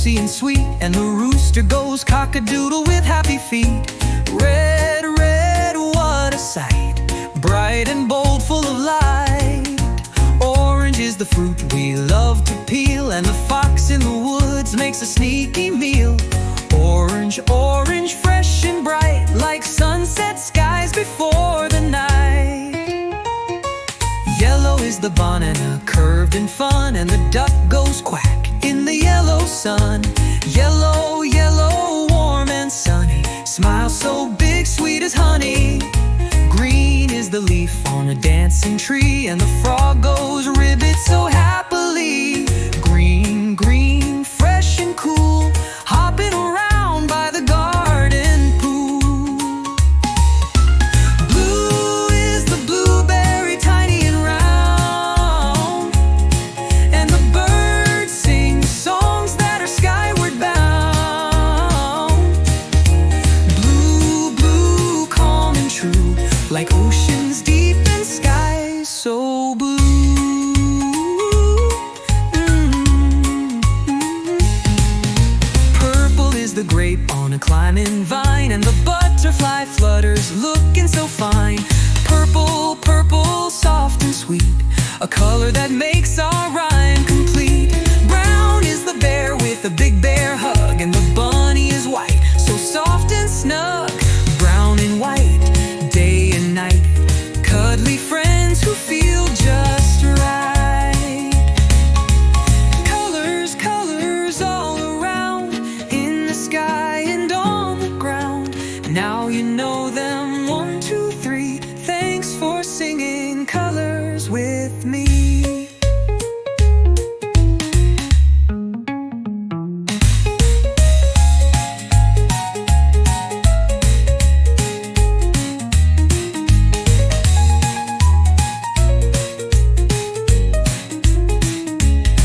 juicy and sweet, and the rooster goes cock-a-doodle with happy feet. Red, red, what a sight, bright and bold, full of light. Orange is the fruit we love to peel, and the fox in the woods makes a sneaky meal. Orange, orange, fresh and bright, like sunset skies before the night. Yellow is the banana, curved and fun, and the duck goes quack in the yellow sun. Yellow, yellow, warm and sunny, smile so big, sweet as honey. Green is the leaf on a dancing tree, and the frog goes ribbit so happily. Green, green, fresh and cool, hopping around by the garden pool. Blue is the blueberry, tiny and round, and the birds sing songs that are skyward bound. Blue, blue, calm and true, like oceans deep and skies so blue. Purple is the grape on a climbing vine, and the butterfly flutters looking so fine. Purple, purple, soft and sweet, a color that makes our rhyme complete. Brown is the bear with a big bear hug, and the bunny is white, so soft and snug. Brown and white, day and night, cuddly friends who feel just right. Colors, colors all around, in the sky and on the ground. Now you know them, 1, 2, 3. Thanks for singing colors with me.